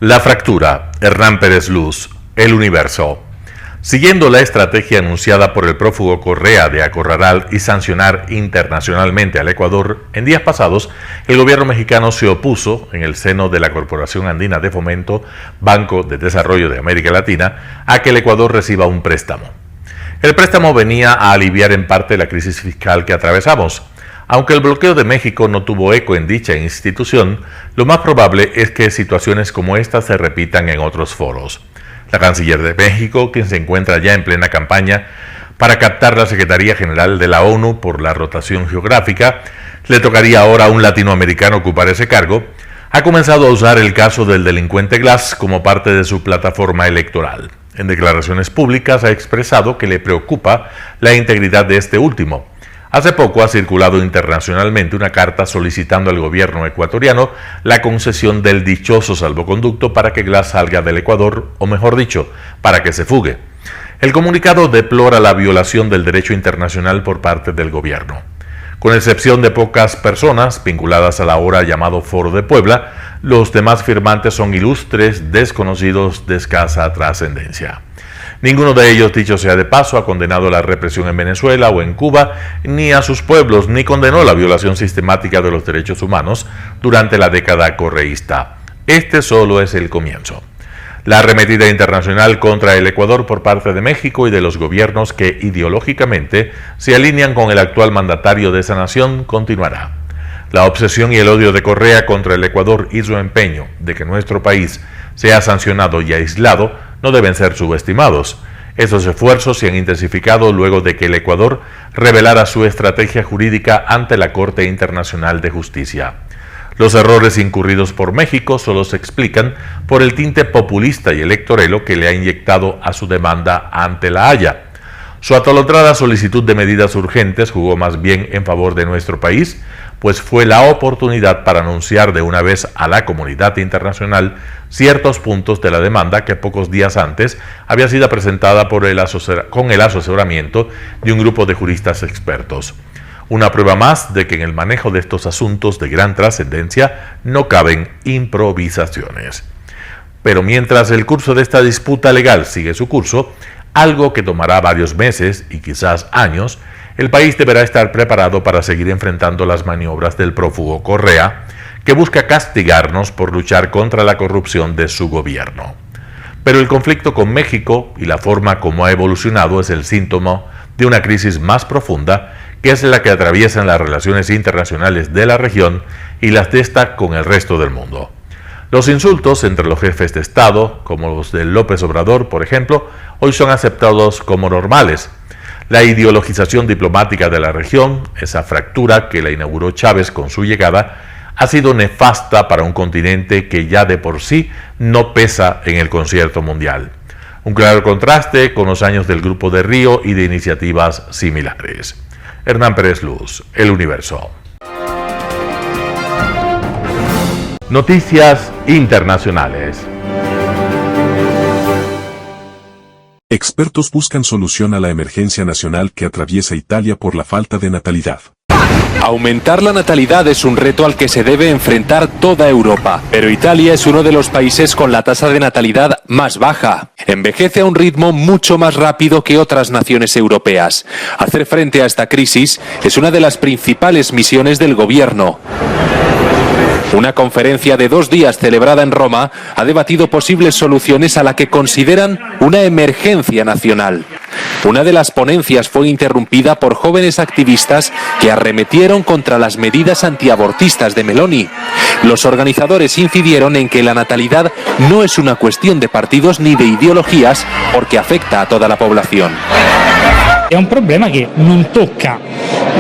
La fractura, Hernán Pérez Luz, El Universo. Siguiendo la estrategia anunciada por el prófugo Correa de acorralar y sancionar internacionalmente al Ecuador, en días pasados, el gobierno mexicano se opuso, en el seno de la Corporación Andina de Fomento, Banco de Desarrollo de América Latina, a que el Ecuador reciba un préstamo. El préstamo venía a aliviar en parte la crisis fiscal que atravesamos. Aunque el bloqueo de México no tuvo eco en dicha institución, lo más probable es que situaciones como esta se repitan en otros foros. La canciller de México, quien se encuentra ya en plena campaña para captar la Secretaría General de la ONU por la rotación geográfica, le tocaría ahora a un latinoamericano ocupar ese cargo, ha comenzado a usar el caso del delincuente Glass como parte de su plataforma electoral. En declaraciones públicas ha expresado que le preocupa la integridad de este último. Hace poco ha circulado internacionalmente una carta solicitando al gobierno ecuatoriano la concesión del dichoso salvoconducto para que Glass salga del Ecuador, o mejor dicho, para que se fugue. El comunicado deplora la violación del derecho internacional por parte del gobierno. Con excepción de pocas personas vinculadas al ahora llamado Foro de Puebla, los demás firmantes son ilustres desconocidos de escasa trascendencia. Ninguno de ellos, dicho sea de paso, ha condenado la represión en Venezuela o en Cuba, ni a sus pueblos, ni condenó la violación sistemática de los derechos humanos durante la década correísta. Este solo es el comienzo. La arremetida internacional contra el Ecuador por parte de México y de los gobiernos que ideológicamente se alinean con el actual mandatario de esa nación continuará. La obsesión y el odio de Correa contra el Ecuador y su empeño de que nuestro país sea sancionado y aislado no deben ser subestimados. Esos esfuerzos se han intensificado luego de que el Ecuador revelara su estrategia jurídica ante la Corte Internacional de Justicia. Los errores incurridos por México solo se explican por el tinte populista y electorero que le ha inyectado a su demanda ante la Haya. Su atolondrada solicitud de medidas urgentes jugó más bien en favor de nuestro país, pues fue la oportunidad para anunciar de una vez a la comunidad internacional ciertos puntos de la demanda que pocos días antes había sido presentada con el asesoramiento de un grupo de juristas expertos. Una prueba más de que en el manejo de estos asuntos de gran trascendencia no caben improvisaciones. Pero mientras el curso de esta disputa legal sigue su curso, algo que tomará varios meses y quizás años, el país deberá estar preparado para seguir enfrentando las maniobras del prófugo Correa, que busca castigarnos por luchar contra la corrupción de su gobierno. Pero el conflicto con México y la forma como ha evolucionado es el síntoma de una crisis más profunda, que es la que atraviesan las relaciones internacionales de la región y las de esta con el resto del mundo. Los insultos entre los jefes de Estado, como los de López Obrador, por ejemplo, hoy son aceptados como normales. La ideologización diplomática de la región, esa fractura que la inauguró Chávez con su llegada, ha sido nefasta para un continente que ya de por sí no pesa en el concierto mundial. Un claro contraste con los años del Grupo de Río y de iniciativas similares. Hernán Pérez Luz, El Universo. Noticias internacionales. Expertos buscan solución a la emergencia nacional que atraviesa Italia por la falta de natalidad. Aumentar la natalidad es un reto al que se debe enfrentar toda Europa, pero Italia es uno de los países con la tasa de natalidad más baja. Envejece a un ritmo mucho más rápido que otras naciones europeas. Hacer frente a esta crisis es una de las principales misiones del gobierno. Una conferencia de 2 días celebrada en Roma ha debatido posibles soluciones a la que consideran una emergencia nacional. Una de las ponencias fue interrumpida por jóvenes activistas que arremetieron contra las medidas antiabortistas de Meloni. Los organizadores incidieron en que la natalidad no es una cuestión de partidos ni de ideologías, porque afecta a toda la población. È un problema che non tocca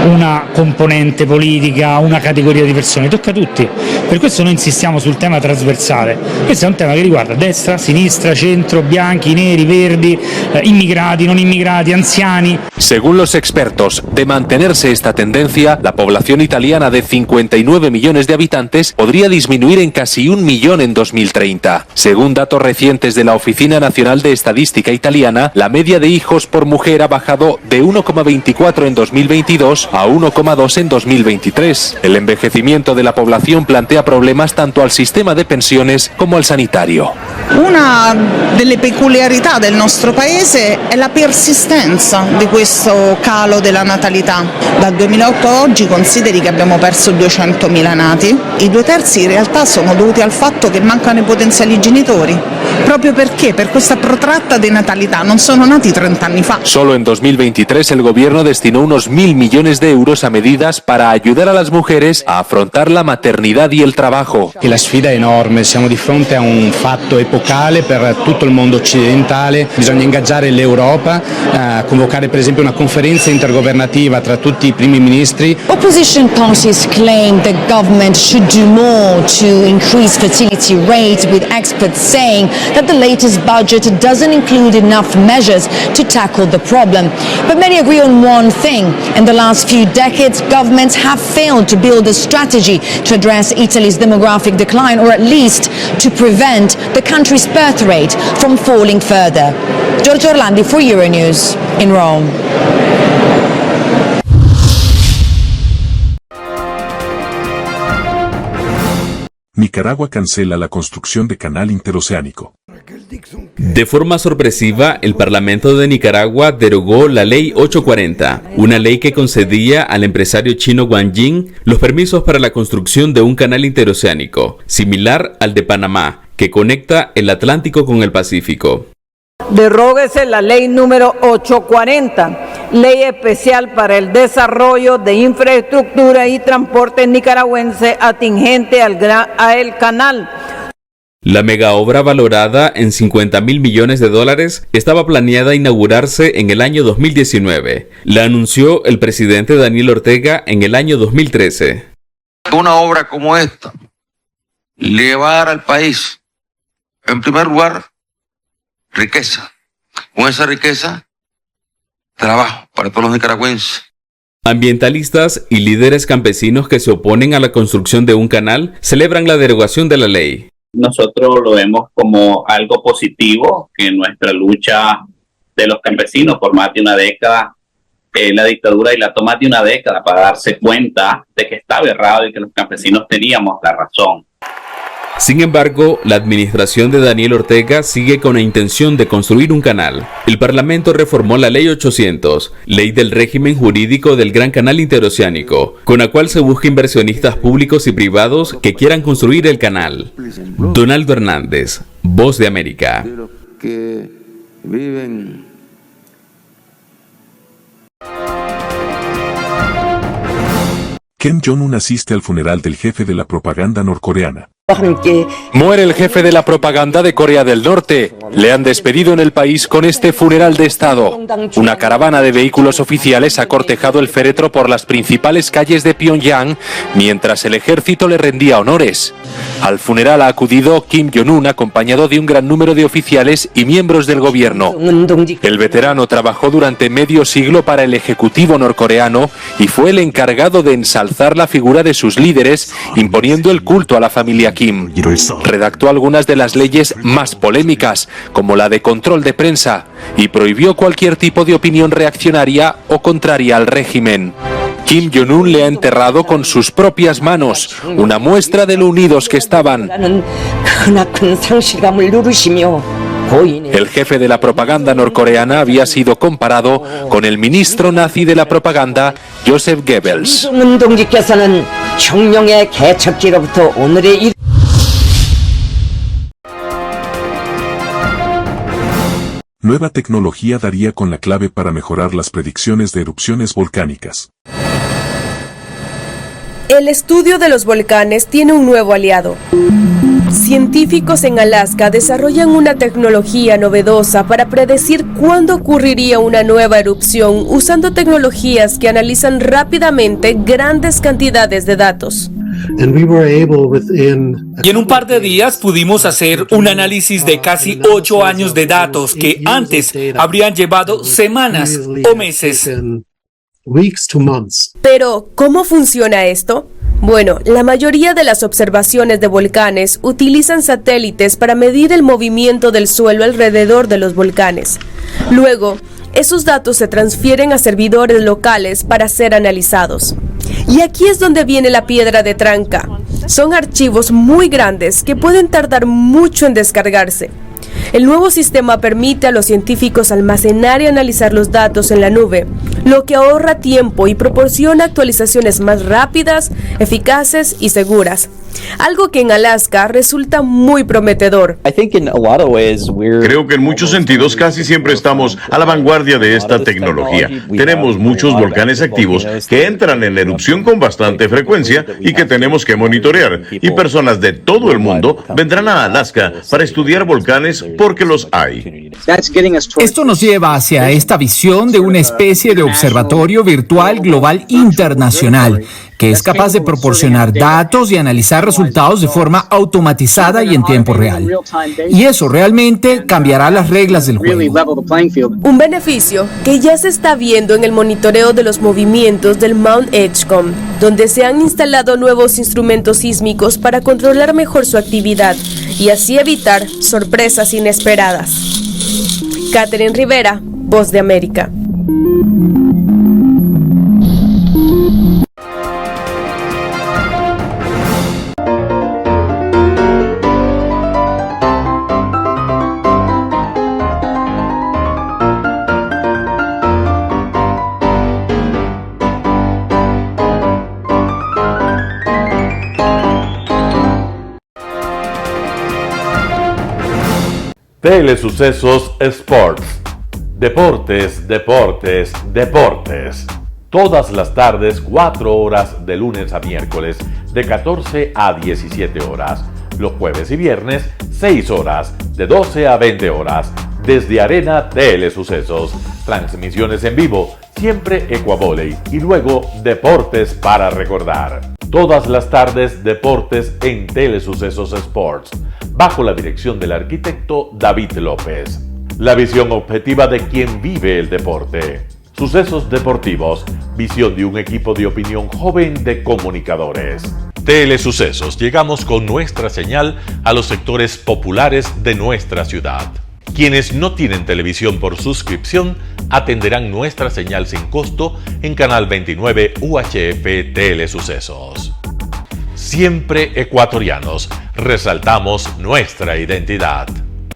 una componente politica, una categoria di persone, tocca a tutti. Per questo noi insistiamo sul tema trasversale. Questo è un tema che riguarda destra, sinistra, centro, bianchi, neri, verdi, inmigrati, non immigrati, anziani. Según los expertos, de mantenerse esta tendencia, la población italiana de 59 millones de habitantes podría disminuir en casi 1 millón en 2030. Según datos recientes de la Oficina Nacional de Estadística Italiana, la media de hijos por mujer ha bajado de 1,24 en 2022 a 1,2 en 2023. El envejecimiento de la población plantea problemas tanto al sistema de pensiones como al sanitario. Una delle peculiarità del nostro paese è la persistenza di questo calo della natalità. Dal 2008 a oggi consideri che abbiamo perso 200.000 nati. I 2/3 in realtà sono dovuti al fatto che mancano i potenziali genitori. Proprio perché per questa protratta denatalità non sono nati 30 anni fa. Solo en 2023 el gobierno destinó unos 1.000 millones de euros a medidas para ayudar a las mujeres a afrontar la maternidad y el trabajo. E la sfida è enorme, siamo di fronte a un fatto epocale per tutto il mondo occidentale, bisogna ingaggiare l'Europa, convocare per esempio una conferenza intergovernativa tra tutti i primi ministri. Opposition parties claim the government should do more to increase fertility rates, with experts saying that the latest budget doesn't include enough measures to tackle the problem. But many agree on one thing. In the last few decades, governments have failed to build a strategy to address Italy's demographic decline, or at least to prevent the country's birth rate from falling further. Giorgio Orlandi for Euronews in Rome. Nicaragua cancela la construcción de canal interoceánico. De forma sorpresiva, el Parlamento de Nicaragua derogó la Ley 840, una ley que concedía al empresario chino Wang Jing los permisos para la construcción de un canal interoceánico, similar al de Panamá, que conecta el Atlántico con el Pacífico. Deróguese la ley número 840, ley especial para el desarrollo de infraestructura y transporte nicaragüense atingente al canal. La megaobra valorada en $50.000 millones estaba planeada a inaugurarse en el año 2019. La anunció el presidente Daniel Ortega en el año 2013. Una obra como esta le va a dar al país, en primer lugar, riqueza. Con esa riqueza, trabajo para todos los nicaragüenses. Ambientalistas y líderes campesinos que se oponen a la construcción de un canal celebran la derogación de la ley. Nosotros lo vemos como algo positivo, que nuestra lucha de los campesinos por más de una década, la dictadura dilató más de una década para darse cuenta de que estaba errado y que los campesinos teníamos la razón. Sin embargo, la administración de Daniel Ortega sigue con la intención de construir un canal. El Parlamento reformó la Ley 800, ley del régimen jurídico del Gran Canal Interoceánico, con la cual se busca inversionistas públicos y privados que quieran construir el canal. Donaldo Hernández, Voz de América. Que viven. Kim Jong-un asiste al funeral del jefe de la propaganda norcoreana. Muere el jefe de la propaganda de Corea del Norte. Le han despedido en el país con este funeral de Estado. Una caravana de vehículos oficiales ha cortejado el féretro por las principales calles de Pyongyang mientras el ejército le rendía honores. Al funeral ha acudido Kim Jong-un acompañado de un gran número de oficiales y miembros del gobierno. El veterano trabajó durante medio siglo para el ejecutivo norcoreano y fue el encargado de ensalzar la figura de sus líderes, imponiendo el culto a la familia Kim. Redactó algunas de las leyes más polémicas, como la de control de prensa, y prohibió cualquier tipo de opinión reaccionaria o contraria al régimen. Kim Jong-un le ha enterrado con sus propias manos, una muestra de lo unidos que estaban. El jefe de la propaganda norcoreana había sido comparado con el ministro nazi de la propaganda, Joseph Goebbels. Nueva tecnología daría con la clave para mejorar las predicciones de erupciones volcánicas. El estudio de los volcanes tiene un nuevo aliado. Científicos en Alaska desarrollan una tecnología novedosa para predecir cuándo ocurriría una nueva erupción usando tecnologías que analizan rápidamente grandes cantidades de datos. Y en un par de días pudimos hacer un análisis de casi 8 años de datos que antes habrían llevado semanas o meses. Pero, ¿cómo funciona esto? Bueno, la mayoría de las observaciones de volcanes utilizan satélites para medir el movimiento del suelo alrededor de los volcanes. Luego, esos datos se transfieren a servidores locales para ser analizados. Y aquí es donde viene la piedra de tranca. Son archivos muy grandes que pueden tardar mucho en descargarse. El nuevo sistema permite a los científicos almacenar y analizar los datos en la nube, lo que ahorra tiempo y proporciona actualizaciones más rápidas, eficaces y seguras. Algo que en Alaska resulta muy prometedor. Creo que en muchos sentidos casi siempre estamos a la vanguardia de esta tecnología. Tenemos muchos volcanes activos que entran en erupción con bastante frecuencia y que tenemos que monitorear. Y personas de todo el mundo vendrán a Alaska para estudiar volcanes porque los hay. Esto nos lleva hacia esta visión de una especie de observatorio virtual global internacional que es capaz de proporcionar datos y analizar resultados de forma automatizada y en tiempo real. Y eso realmente cambiará las reglas del juego. Un beneficio que ya se está viendo en el monitoreo de los movimientos del Mount Edgecombe, donde se han instalado nuevos instrumentos sísmicos para controlar mejor su actividad y así evitar sorpresas inesperadas. Catherine Rivera, Voz de América. Telesucesos Sports. Deportes, deportes, deportes. Todas las tardes, 4 horas de lunes a miércoles, de 14 a 17 horas. Los jueves y viernes, 6 horas, de 12 a 20 horas. Desde Arena Telesucesos. Transmisiones en vivo, siempre Ecuavolley. Y luego, deportes para recordar. Todas las tardes, deportes en Telesucesos Sports. Bajo la dirección del arquitecto David López. La visión objetiva de quien vive el deporte. Sucesos deportivos, visión de un equipo de opinión joven de comunicadores. Telesucesos, llegamos con nuestra señal a los sectores populares de nuestra ciudad. Quienes no tienen televisión por suscripción atenderán nuestra señal sin costo en Canal 29 UHF Telesucesos. Siempre ecuatorianos, resaltamos nuestra identidad.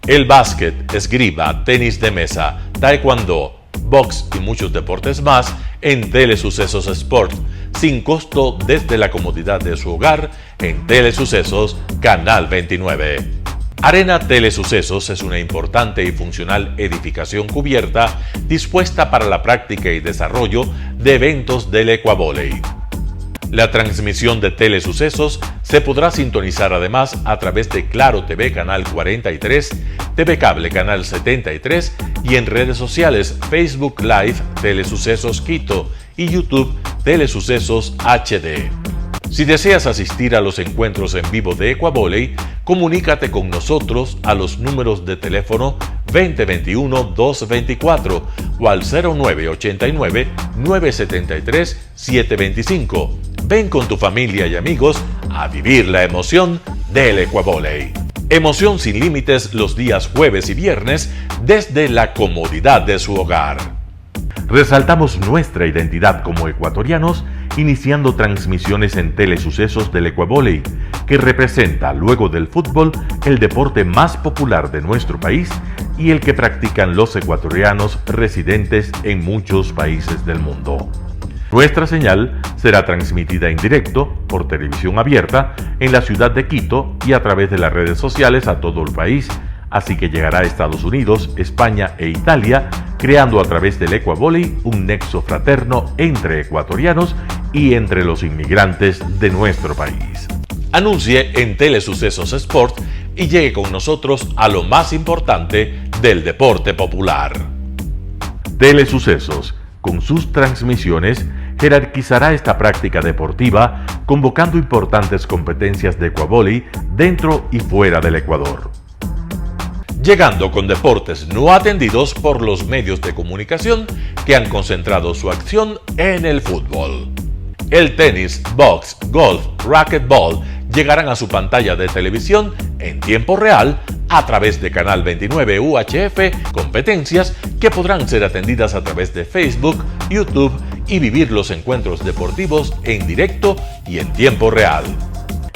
El básquet, esgrima, tenis de mesa, taekwondo, box y muchos deportes más en Telesucesos Sport, sin costo desde la comodidad de su hogar en Telesucesos Canal 29. Arena Telesucesos es una importante y funcional edificación cubierta dispuesta para la práctica y desarrollo de eventos del Ecuavolley. La transmisión de Telesucesos se podrá sintonizar además a través de Claro TV Canal 43, TV Cable Canal 73 y en redes sociales Facebook Live Telesucesos Quito y YouTube Telesucesos HD. Si deseas asistir a los encuentros en vivo de Ecuavolley, comunícate con nosotros a los números de teléfono 2021-224 o al 0989-973-725. Ven con tu familia y amigos a vivir la emoción del Ecuavolley. Emoción sin límites los días jueves y viernes desde la comodidad de su hogar. Resaltamos nuestra identidad como ecuatorianos iniciando transmisiones en Telesucesos del Ecuavolley, que representa, luego del fútbol, el deporte más popular de nuestro país y el que practican los ecuatorianos residentes en muchos países del mundo. Nuestra señal será transmitida en directo por televisión abierta en la ciudad de Quito y a través de las redes sociales a todo el país, así que llegará a Estados Unidos, España e Italia, creando a través del Ecuavolley un nexo fraterno entre ecuatorianos y entre los inmigrantes de nuestro país. Anuncie en Telesucesos Sport y llegue con nosotros a lo más importante del deporte popular. Telesucesos, con sus transmisiones, jerarquizará esta práctica deportiva, convocando importantes competencias de Ecuavolley dentro y fuera del Ecuador. Llegando con deportes no atendidos por los medios de comunicación que han concentrado su acción en el fútbol. El tenis, box, golf, racquetball llegarán a su pantalla de televisión en tiempo real a través de Canal 29 UHF, competencias que podrán ser atendidas a través de Facebook, YouTube y vivir los encuentros deportivos en directo y en tiempo real.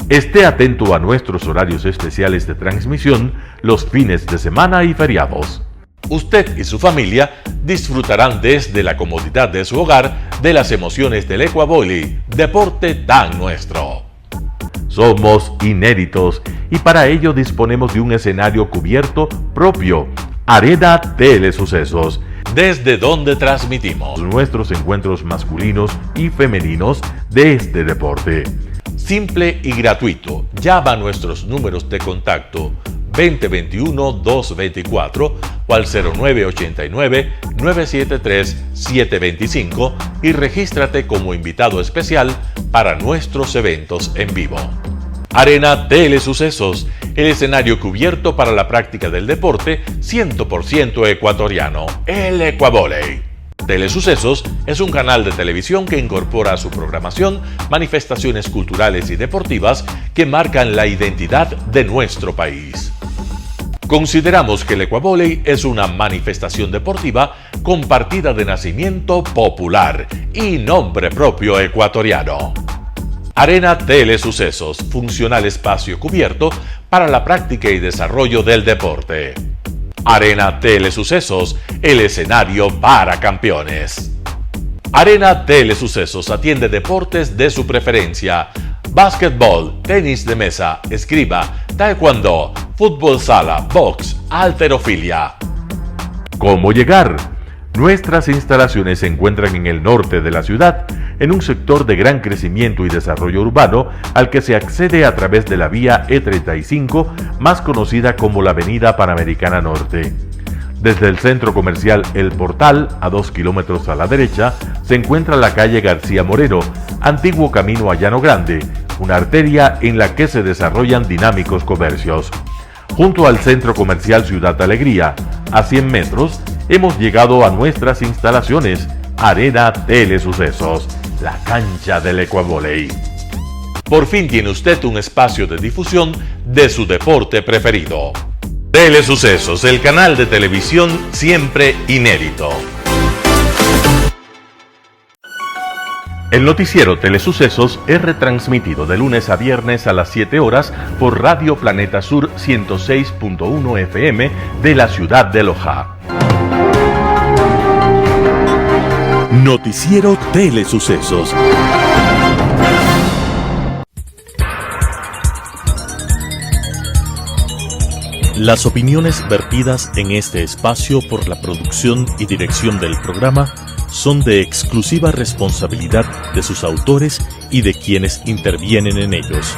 Esté atento a nuestros horarios especiales de transmisión los fines de semana y feriados. Usted y su familia disfrutarán desde la comodidad de su hogar de las emociones del Ecuavolley, deporte tan nuestro. Somos inéditos y para ello disponemos de un escenario cubierto propio, Arena Telesucesos, desde donde transmitimos nuestros encuentros masculinos y femeninos de este deporte. Simple y gratuito. Llama a nuestros números de contacto 2021-224 o al 0989-973-725 y regístrate como invitado especial para nuestros eventos en vivo. Arena Telesucesos, el escenario cubierto para la práctica del deporte 100% ecuatoriano, el Ecuavolley. Telesucesos es un canal de televisión que incorpora a su programación manifestaciones culturales y deportivas que marcan la identidad de nuestro país. Consideramos que el Ecuavolley es una manifestación deportiva con partida de nacimiento popular y nombre propio ecuatoriano. Arena Telesucesos, funcional espacio cubierto para la práctica y desarrollo del deporte. Arena Telesucesos, el escenario para campeones. Arena Telesucesos atiende deportes de su preferencia: básquetbol, tenis de mesa, esgrima, taekwondo, fútbol sala, box, Halterofilia. ¿Cómo llegar? Nuestras instalaciones se encuentran en el norte de la ciudad, en un sector de gran crecimiento y desarrollo urbano al que se accede a través de la vía E35, más conocida como la Avenida Panamericana Norte. Desde el centro comercial El Portal, a 2 kilómetros a la derecha, se encuentra la calle García Moreno, antiguo camino a Llano Grande, una arteria en la que se desarrollan dinámicos comercios. Junto al centro comercial Ciudad Alegría, a 100 metros, hemos llegado a nuestras instalaciones, Arena Telesucesos, la cancha del Ecuavoley. Por fin tiene usted un espacio de difusión de su deporte preferido. Telesucesos, el canal de televisión siempre inédito. El noticiero Telesucesos es retransmitido de lunes a viernes a las 7 horas por Radio Planeta Sur 106.1 FM de la ciudad de Loja. Noticiero Telesucesos. Las opiniones vertidas en este espacio por la producción y dirección del programa son de exclusiva responsabilidad de sus autores y de quienes intervienen en ellos.